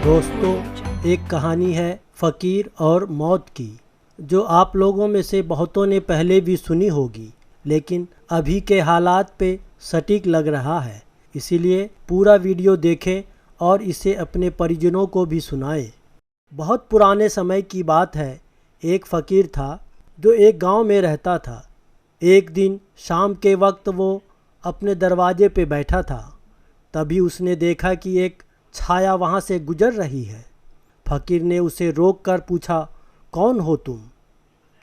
दोस्तों, एक कहानी है फ़कीर और मौत की, जो आप लोगों में से बहुतों ने पहले भी सुनी होगी, लेकिन अभी के हालात पे सटीक लग रहा है। इसीलिए पूरा वीडियो देखें और इसे अपने परिजनों को भी सुनाएं। बहुत पुराने समय की बात है। एक फ़कीर था जो एक गांव में रहता था। एक दिन शाम के वक्त वो अपने दरवाजे पे बैठा था। तभी उसने देखा कि एक छाया वहाँ से गुजर रही है। फ़कीर ने उसे रोक कर पूछा, कौन हो तुम?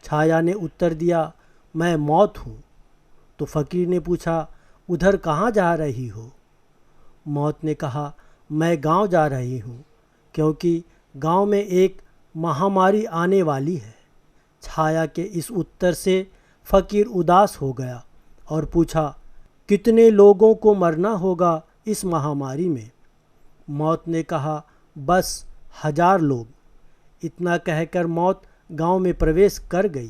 छाया ने उत्तर दिया, मैं मौत हूँ। तो फ़कीर ने पूछा, उधर कहाँ जा रही हो? मौत ने कहा, मैं गांव जा रही हूँ, क्योंकि गांव में एक महामारी आने वाली है। छाया के इस उत्तर से फ़कीर उदास हो गया और पूछा, कितने लोगों को मरना होगा इस महामारी में? मौत ने कहा, बस 1000 लोग। इतना कहकर मौत गांव में प्रवेश कर गई।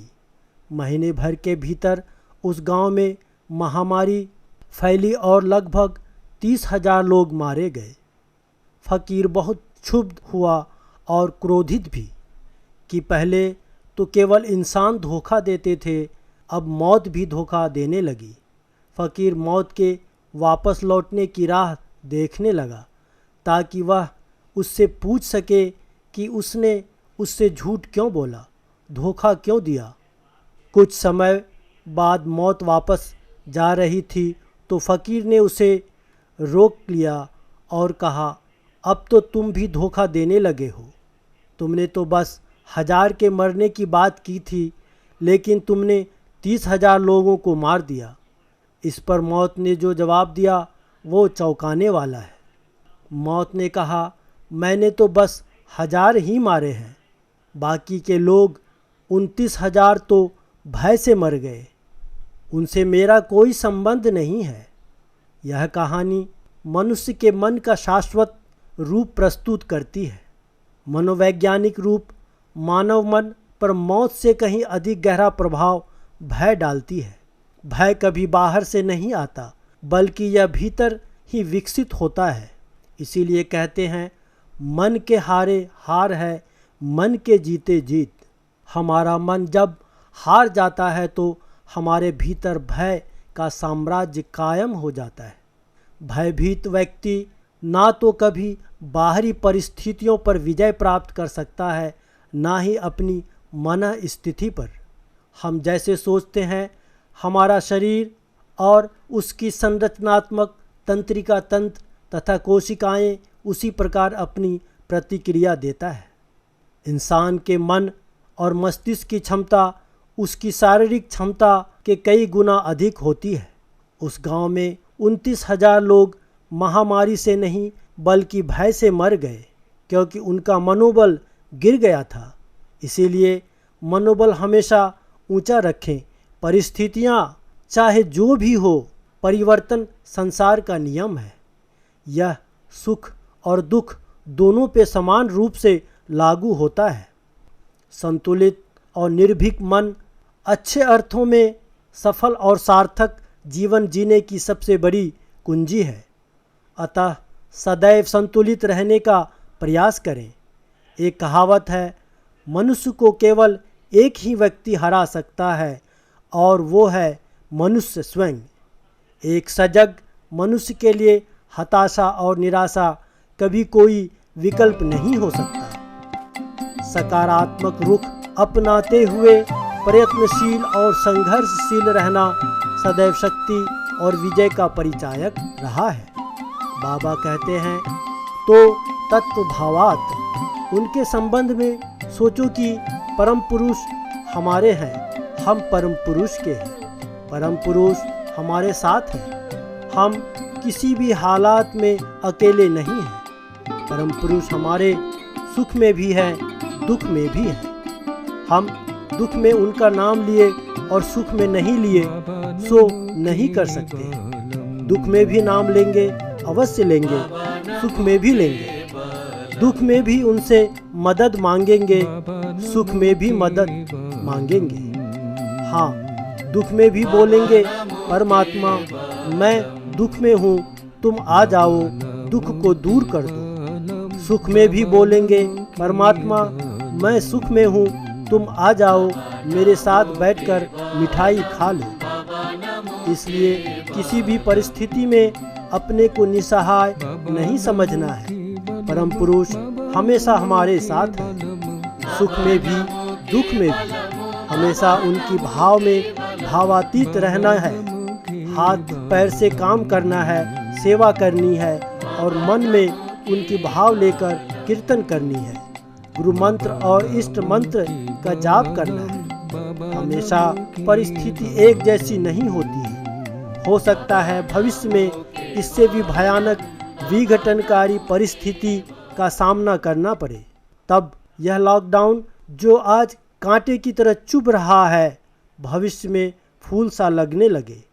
महीने भर के भीतर उस गांव में महामारी फैली और लगभग 30,000 लोग मारे गए। फ़कीर बहुत क्षुब्ध हुआ और क्रोधित भी कि पहले तो केवल इंसान धोखा देते थे, अब मौत भी धोखा देने लगी। फ़कीर मौत के वापस लौटने की राह देखने लगा, ताकि वह उससे पूछ सके कि उसने उससे झूठ क्यों बोला, धोखा क्यों दिया। कुछ समय बाद मौत वापस जा रही थी तो फ़कीर ने उसे रोक लिया और कहा, अब तो तुम भी धोखा देने लगे हो। तुमने तो बस 1000 के मरने की बात की थी, लेकिन तुमने 30,000 लोगों को मार दिया। इस पर मौत ने जो जवाब दिया वो चौंकाने वाला है। मौत ने कहा, मैंने तो बस 1000 ही मारे हैं, बाकी के लोग 29,000 तो भय से मर गए। उनसे मेरा कोई संबंध नहीं है। यह कहानी मनुष्य के मन का शाश्वत रूप प्रस्तुत करती है। मनोवैज्ञानिक रूप मानव मन पर मौत से कहीं अधिक गहरा प्रभाव भय डालती है। भय कभी बाहर से नहीं आता, बल्कि यह भीतर ही विकसित होता है। इसीलिए कहते हैं, मन के हारे हार है, मन के जीते जीत। हमारा मन जब हार जाता है तो हमारे भीतर भय का साम्राज्य कायम हो जाता है। भयभीत व्यक्ति ना तो कभी बाहरी परिस्थितियों पर विजय प्राप्त कर सकता है, ना ही अपनी मन स्थिति पर। हम जैसे सोचते हैं, हमारा शरीर और उसकी संरचनात्मक तंत्रिका तंत्र तथा कोशिकाएं उसी प्रकार अपनी प्रतिक्रिया देता है। इंसान के मन और मस्तिष्क की क्षमता उसकी शारीरिक क्षमता के कई गुना अधिक होती है। उस गांव में 29,000 लोग महामारी से नहीं बल्कि भय से मर गए, क्योंकि उनका मनोबल गिर गया था। इसीलिए मनोबल हमेशा ऊंचा रखें। परिस्थितियां चाहे जो भी हो, परिवर्तन संसार का नियम है। यह सुख और दुख दोनों पे समान रूप से लागू होता है। संतुलित और निर्भीक मन अच्छे अर्थों में सफल और सार्थक जीवन जीने की सबसे बड़ी कुंजी है। अतः सदैव संतुलित रहने का प्रयास करें। एक कहावत है, मनुष्य को केवल एक ही व्यक्ति हरा सकता है और वो है मनुष्य स्वयं। एक सजग मनुष्य के लिए हताशा और निराशा कभी कोई विकल्प नहीं हो सकता। सकारात्मक रुख अपनाते हुए प्रयत्नशील और संघर्षशील रहना सदैव शक्ति और विजय का परिचायक रहा है। बाबा कहते हैं, तो तत्वभावात्। उनके संबंध में सोचो कि परम पुरुष हमारे हैं, हम परम पुरुष के हैं। परम पुरुष हमारे साथ हैं, हम किसी भी हालात में अकेले नहीं हैं। परम पुरुष हमारे सुख में भी है, दुख में भी है। हम दुख में उनका नाम लिए और सुख में नहीं लिए सो नहीं कर सकते। दुख में भी नाम लेंगे, अवश्य लेंगे, सुख में भी लेंगे। दुख में भी उनसे मदद मांगेंगे, सुख में भी मदद मांगेंगे। हाँ, दुख में भी बोलेंगे, परमात्मा मैं दुख में हूँ, तुम आ जाओ, दुख को दूर कर दो। सुख में भी बोलेंगे, परमात्मा मैं सुख में हूँ, तुम आ जाओ मेरे साथ बैठकर मिठाई खा लो। इसलिए किसी भी परिस्थिति में अपने को निसहाय नहीं समझना है। परम पुरुष हमेशा हमारे साथ है, सुख में भी दुख में भी। हमेशा उनकी भाव में भावातीत रहना है, हाथ पैर से काम करना है, सेवा करनी है और मन में उनकी भाव लेकर कीर्तन करनी है। गुरु मंत्र और इष्ट मंत्र का जाप करना है। हमेशा परिस्थिति एक जैसी नहीं होती है, हो सकता है भविष्य में इससे भी भयानक विघटनकारी परिस्थिति का सामना करना पड़े। तब यह लॉकडाउन जो आज कांटे की तरह चुभ रहा है, भविष्य में फूल सा लगने लगे।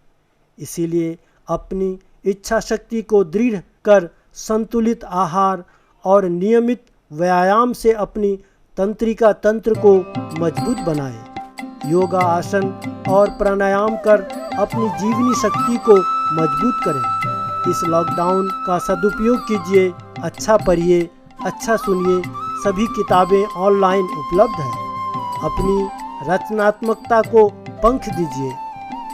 इसीलिए अपनी इच्छा शक्ति को दृढ़ कर संतुलित आहार और नियमित व्यायाम से अपनी तंत्रिका तंत्र को मजबूत बनाएं। योगा, आसन और प्राणायाम कर अपनी जीवनी शक्ति को मजबूत करें। इस लॉकडाउन का सदुपयोग कीजिए, अच्छा पढ़िए, अच्छा सुनिए। सभी किताबें ऑनलाइन उपलब्ध हैं। अपनी रचनात्मकता को पंख दीजिए।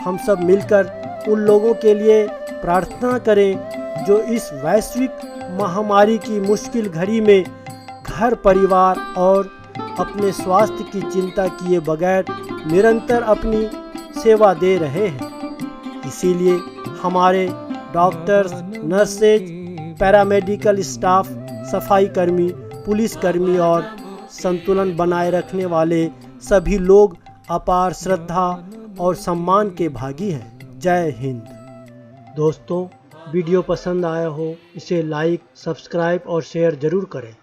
हम सब मिलकर उन लोगों के लिए प्रार्थना करें जो इस वैश्विक महामारी की मुश्किल घड़ी में घर परिवार और अपने स्वास्थ्य की चिंता किए बगैर निरंतर अपनी सेवा दे रहे हैं। इसीलिए हमारे डॉक्टर्स, नर्सेज, पैरामेडिकल स्टाफ, सफाई कर्मी, पुलिस कर्मी और संतुलन बनाए रखने वाले सभी लोग अपार श्रद्धा और सम्मान के भागी हैं। जय हिंद। दोस्तों, वीडियो पसंद आया हो इसे लाइक, सब्सक्राइब और शेयर ज़रूर करें।